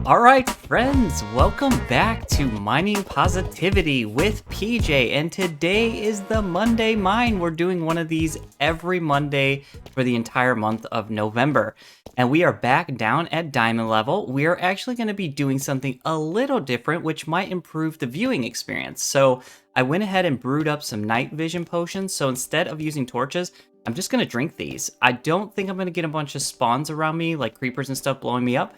All right, friends, welcome back to Mining Positivity with PJ. And today is the Monday Mine. We're doing one of these every Monday for the entire month of November. And we are back down at diamond level. We are actually going to be doing something a little different, which might improve the viewing experience. So I went ahead and brewed up some night vision potions. So instead of using torches, I'm just going to drink these. I don't think I'm going to get a bunch of spawns around me, like creepers and stuff blowing me up.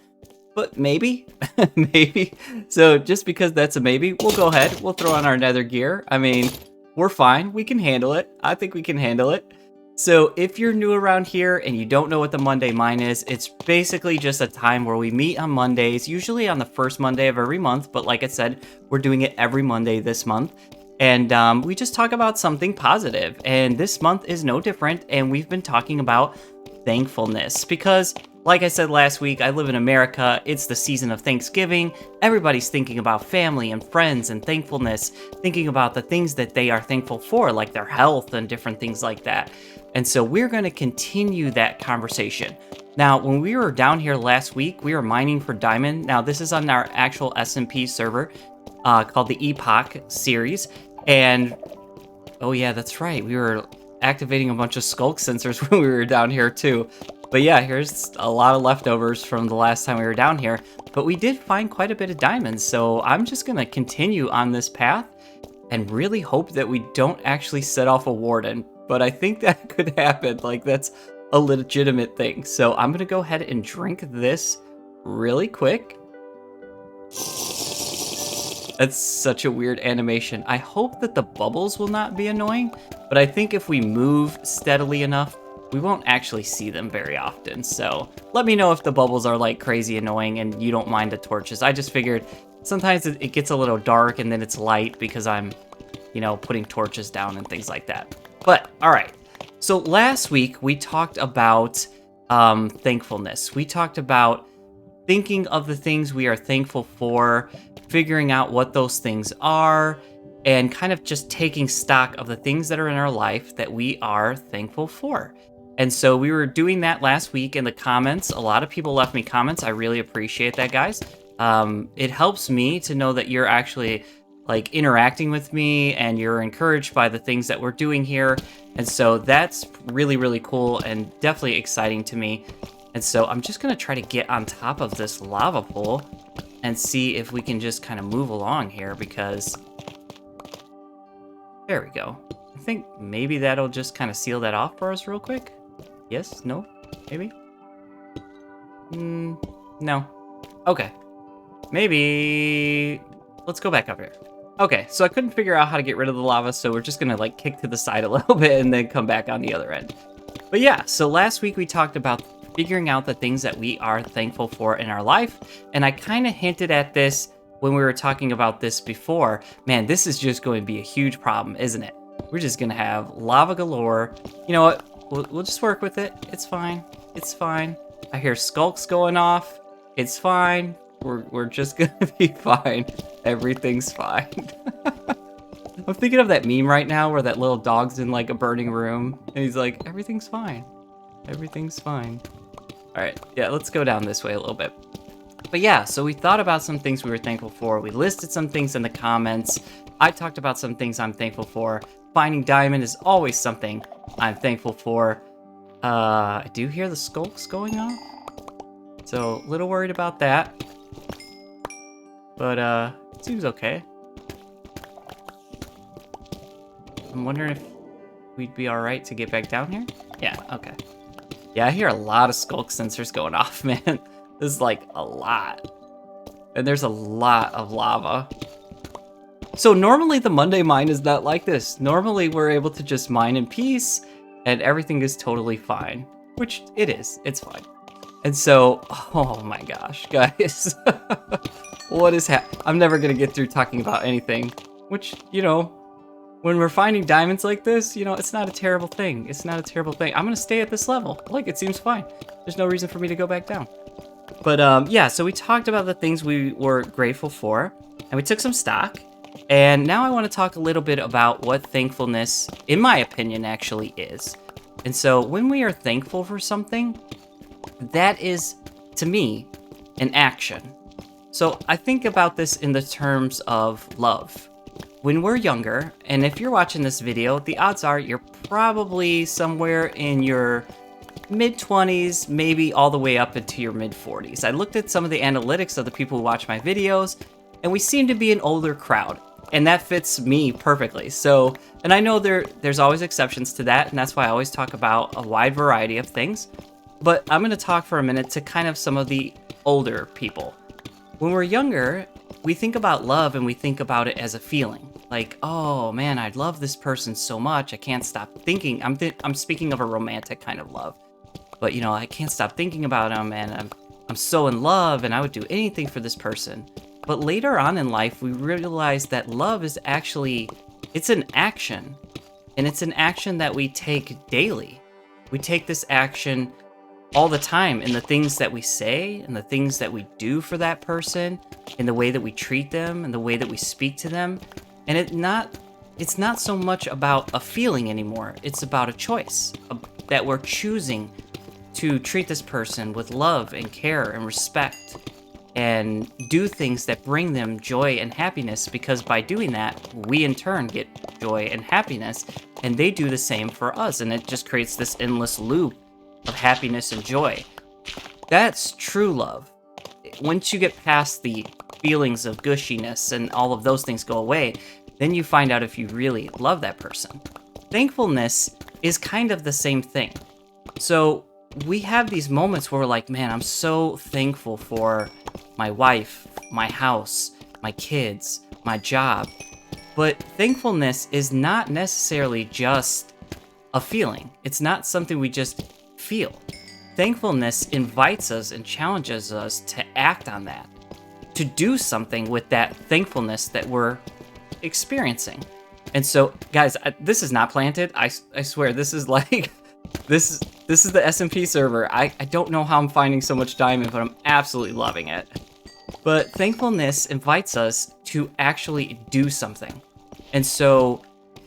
But maybe, maybe. So just because that's a maybe, we'll go ahead. We'll throw on our nether gear. I mean, we're fine. We can handle it. I think we can handle it. So if you're new around here and you don't know what the Monday Mine is, it's basically just a time where we meet on Mondays, usually on the first Monday of every month. But like I said, we're doing it every Monday this month. And we just talk about something positive. And this month is no different. And we've been talking about thankfulness because, like I said last week, I live in America. It's the season of Thanksgiving. Everybody's thinking about family and friends and thankfulness, thinking about the things that they are thankful for, like their health and different things like that. And so we're going to continue that conversation. Now, when we were down here last week, we were mining for diamond. Now, this is on our actual SMP server called the Epoch series. And, oh yeah, that's right. We were activating a bunch of skulk sensors when we were down here too. But yeah, here's a lot of leftovers from the last time we were down here. But we did find quite a bit of diamonds, so I'm just going to continue on this path and really hope that we don't actually set off a warden. But I think that could happen. Like, that's a legitimate thing. So I'm going to go ahead and drink this really quick. That's such a weird animation. I hope that the bubbles will not be annoying, but I think if we move steadily enough, we won't actually see them very often. So let me know if the bubbles are like crazy annoying and you don't mind the torches. I just figured sometimes it gets a little dark and then it's light because I'm, putting torches down and things like that. But all right. So last week we talked about thankfulness. We talked about thinking of the things we are thankful for, figuring out what those things are, and kind of just taking stock of the things that are in our life that we are thankful for. And so we were doing that last week in the comments. A lot of people left me comments. I really appreciate that, guys. It helps me to know that you're actually like interacting with me and you're encouraged by the things that we're doing here. And so that's really, really cool and definitely exciting to me. And so I'm just going to try to get on top of this lava pool and see if we can just kind of move along here because there we go. I think maybe that'll just kind of seal that off for us real quick. Yes? No? Maybe? No. Okay. Maybe let's go back up here. Okay, so I couldn't figure out how to get rid of the lava, so we're just gonna like kick to the side a little bit and then come back on the other end. But yeah, so last week we talked about figuring out the things that we are thankful for in our life, and I kind of hinted at this when we were talking about this before. Man, this is just going to be a huge problem, isn't it? We're just gonna have lava galore. You know what? We'll just work with it. It's fine. It's fine. I hear skulks going off. It's fine. We're just gonna be fine. Everything's fine. I'm thinking of that meme right now where that little dog's in like a burning room and he's like, everything's fine. Everything's fine. All right, yeah, let's go down this way a little bit. But yeah, so we thought about some things we were thankful for. We listed some things in the comments. I talked about some things I'm thankful for. Finding diamond is always something I'm thankful for. I do hear the skulks going off, so a little worried about that. But it seems okay. I'm wondering if we'd be all right to get back down here. Yeah, okay. Yeah, I hear a lot of skulk sensors going off, man. This is like a lot. And there's a lot of lava. So normally the Monday Mine is not like this. Normally we're able to just mine in peace and everything is totally fine. Which it is. It's fine. And so, oh my gosh, guys. What is happening? I'm never going to get through talking about anything. Which, when we're finding diamonds like this, it's not a terrible thing. It's not a terrible thing. I'm going to stay at this level. Like, it seems fine. There's no reason for me to go back down. But, yeah, so we talked about the things we were grateful for. And we took some stock. And now I want to talk a little bit about what thankfulness, in my opinion, actually is. And so when we are thankful for something, that is, to me, an action. So I think about this in the terms of love. When we're younger, and if you're watching this video, the odds are you're probably somewhere in your mid-20s, maybe all the way up into your mid-40s. I looked at some of the analytics of the people who watch my videos, and we seem to be an older crowd, and that fits me perfectly. So, and I know there's always exceptions to that, and that's why I always talk about a wide variety of things. But I'm going to talk for a minute to kind of some of the older people. When we're younger, we think about love and we think about it as a feeling. Like, oh man, I love this person so much, I can't stop thinking. I'm speaking of a romantic kind of love. But you know, I can't stop thinking about him, and I'm so in love, and I would do anything for this person. But later on in life, we realize that love is actually, it's an action. And it's an action that we take daily. We take this action all the time in the things that we say, and the things that we do for that person, in the way that we treat them, and the way that we speak to them. And it's not so much about a feeling anymore. It's about a choice that we're choosing to treat this person with love and care and respect, and do things that bring them joy and happiness, because by doing that, we in turn get joy and happiness, and they do the same for us, and it just creates this endless loop of happiness and joy. That's true love. Once you get past the feelings of gushiness and all of those things go away, then you find out if you really love that person. Thankfulness is kind of the same thing. So we have these moments where we're like, man, I'm so thankful for my wife, my house, my kids, my job. But thankfulness is not necessarily just a feeling. It's not something we just feel. Thankfulness invites us and challenges us to act on that, to do something with that thankfulness that we're experiencing. And so, guys, this is not planted. I swear, this is like, this is the SMP server. I don't know how I'm finding so much diamond, but I'm absolutely loving it. But thankfulness invites us to actually do something. And so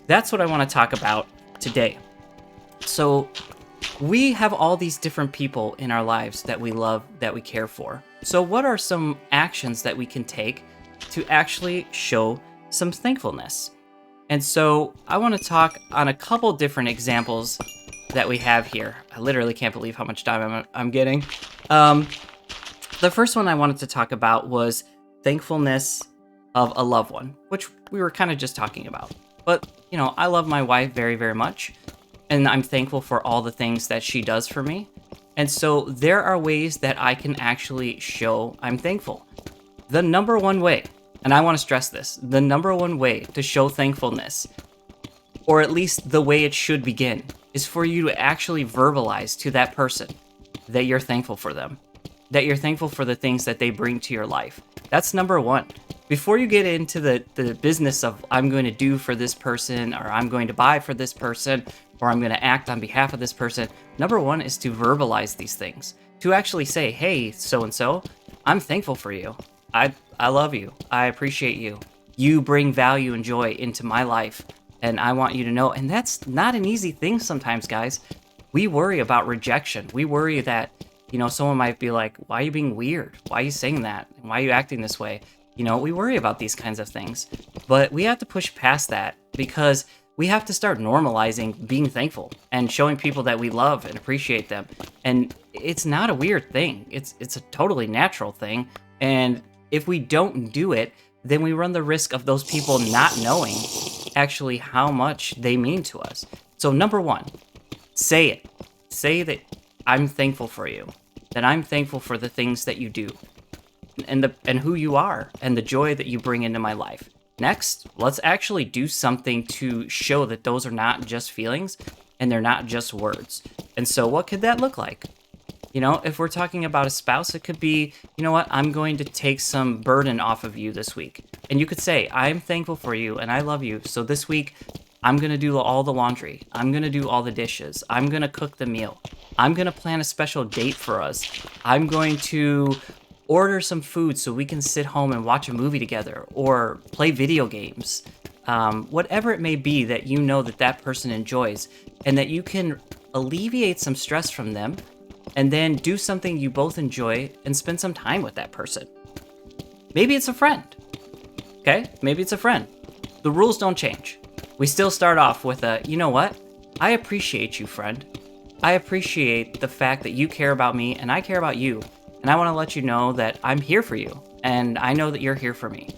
that's what I want to talk about today. So we have all these different people in our lives that we love, that we care for. So what are some actions that we can take to actually show some thankfulness? And so I want to talk on a couple different examples that we have here. I literally can't believe how much time I'm getting. The first one I wanted to talk about was thankfulness of a loved one, which we were kind of just talking about. But, you know, I love my wife very, very much, and I'm thankful for all the things that she does for me. And so there are ways that I can actually show I'm thankful. The number one way, and I want to stress this, the number one way to show thankfulness, or at least the way it should begin, is for you to actually verbalize to that person that you're thankful for them, that you're thankful for the things that they bring to your life. That's number one. Before you get into the business of I'm going to do for this person, or I'm going to buy for this person, or I'm going to act on behalf of this person, number one is to verbalize these things. To actually say, hey, so-and-so, I'm thankful for you. I love you. I appreciate you. You bring value and joy into my life, and I want you to know. And that's not an easy thing sometimes, guys. We worry about rejection. We worry that, you know, someone might be like, why are you being weird? Why are you saying that? Why are you acting this way? You know, we worry about these kinds of things. But we have to push past that, because we have to start normalizing being thankful and showing people that we love and appreciate them. And it's not a weird thing. It's a totally natural thing. And if we don't do it, then we run the risk of those people not knowing actually how much they mean to us. So number one, say it. Say that I'm thankful for you, that I'm thankful for the things that you do, and who you are, and the joy that you bring into my life. Next, let's actually do something to show that those are not just feelings, and they're not just words. And so what could that look like? You know, if we're talking about a spouse, it could be, you know what, I'm going to take some burden off of you this week. And you could say, I'm thankful for you and I love you. So this week, I'm going to do all the laundry. I'm going to do all the dishes. I'm going to cook the meal. I'm going to plan a special date for us. I'm going to order some food so we can sit home and watch a movie together or play video games. Whatever it may be that you know that that person enjoys, and that you can alleviate some stress from them, and then do something you both enjoy and spend some time with that person. Maybe it's a friend. Okay? Maybe it's a friend. The rules don't change. We still start off with a, you know what? I appreciate you, friend. I appreciate the fact that you care about me and I care about you. And I want to let you know that I'm here for you. And I know that you're here for me.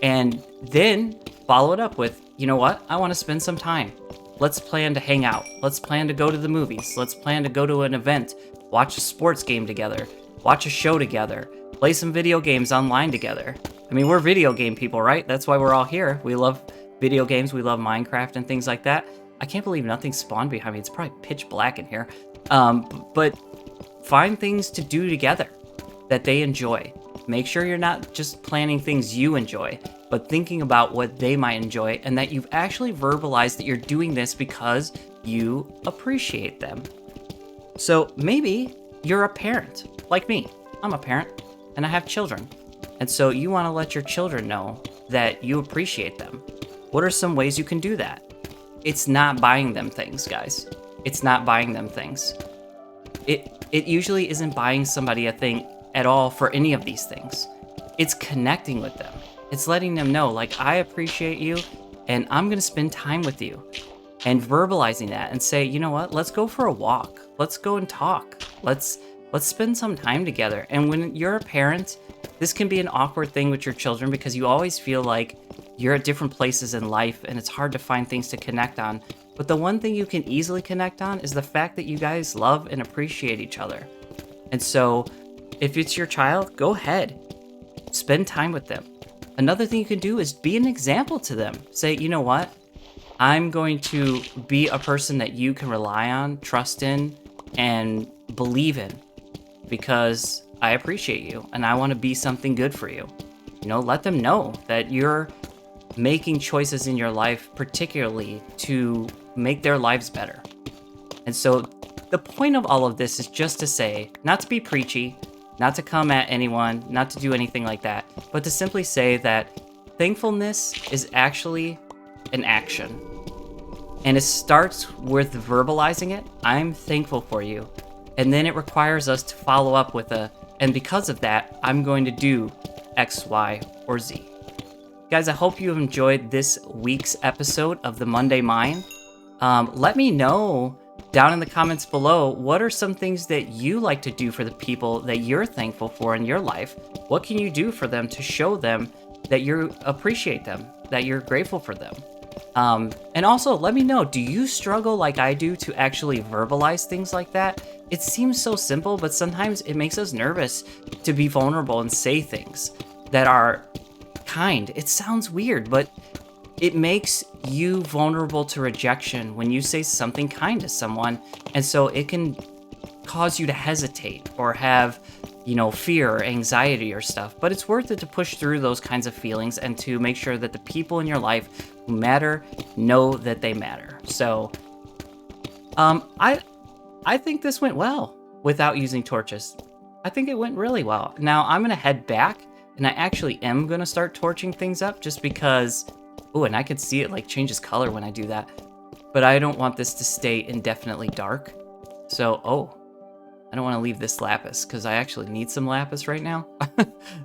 And then follow it up with, you know what? I want to spend some time. Let's plan to hang out. Let's plan to go to the movies. Let's plan to go to an event, watch a sports game together, watch a show together, play some video games online together. I mean, we're video game people, right? That's why we're all here. We love video games. We love Minecraft and things like that. I can't believe nothing spawned behind me. It's probably pitch black in here. But find things to do together that they enjoy. Make sure you're not just planning things you enjoy, but thinking about what they might enjoy and that you've actually verbalized that you're doing this because you appreciate them. So maybe you're a parent, like me. I'm a parent and I have children. And so you want to let your children know that you appreciate them. What are some ways you can do that? It's not buying them things, guys. It's not buying them things. It usually isn't buying somebody a thing at all for any of these things. It's connecting with them. It's letting them know, like, I appreciate you and I'm going to spend time with you. And verbalizing that and say, you know what, let's go for a walk. Let's go and talk. Let's spend some time together. And when you're a parent, this can be an awkward thing with your children because you always feel like you're at different places in life and it's hard to find things to connect on. But the one thing you can easily connect on is the fact that you guys love and appreciate each other. And so if it's your child, go ahead. Spend time with them. Another thing you can do is be an example to them. Say, you know what? I'm going to be a person that you can rely on, trust in, and believe in because I appreciate you and I want to be something good for you. You know, let them know that you're making choices in your life, particularly to make their lives better. And so the point of all of this is just to say, not to be preachy, not to come at anyone, not to do anything like that, but to simply say that thankfulness is actually an action. And it starts with verbalizing it. I'm thankful for you. And then it requires us to follow up with and because of that, I'm going to do X, Y, or Z. Guys, I hope you have enjoyed this week's episode of the Monday Mind. Let me know down in the comments below, what are some things that you like to do for the people that you're thankful for in your life? What can you do for them to show them that you appreciate them, that you're grateful for them? And also, let me know, do you struggle like I do to actually verbalize things like that? It seems so simple, but sometimes it makes us nervous to be vulnerable and say things that are kind. It sounds weird, but it makes you vulnerable to rejection when you say something kind to someone. And so it can cause you to hesitate or have, you know, fear or anxiety or stuff. But it's worth it to push through those kinds of feelings and to make sure that the people in your life who matter know that they matter. So I think this went well without using torches. I think it went really well. Now I'm going to head back and I actually am going to start torching things up just because, oh, and I could see it like changes color when I do that. But I don't want this to stay indefinitely dark. So, I don't want to leave this lapis because I actually need some lapis right now.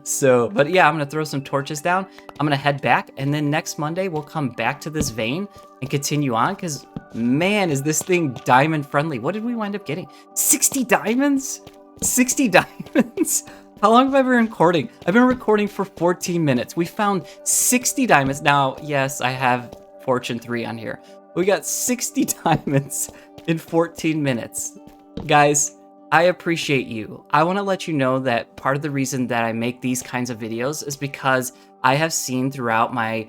So, but yeah, I'm going to throw some torches down. I'm going to head back and then next Monday we'll come back to this vein and continue on because, man, is this thing diamond friendly. What did we wind up getting? 60 diamonds? 60 diamonds? How long have I been recording? I've been recording for 14 minutes. We found 60 diamonds. Now, yes, I have Fortune 3 on here. We got 60 diamonds in 14 minutes. Guys, I appreciate you. I want to let you know that part of the reason that I make these kinds of videos is because I have seen throughout my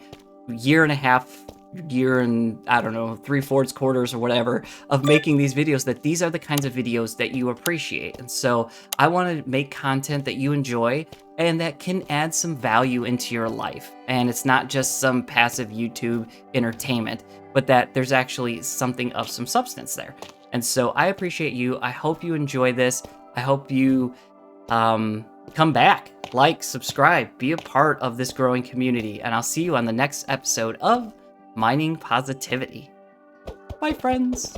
year and 3/4 quarters or whatever of making these videos that these are the kinds of videos that you appreciate. And so I want to make content that you enjoy and that can add some value into your life. And it's not just some passive YouTube entertainment, but that there's actually something of some substance there. And so I appreciate you. I hope you enjoy this. I hope you come back, like, subscribe, be a part of this growing community. And I'll see you on the next episode of Mining Positivity. Bye, friends.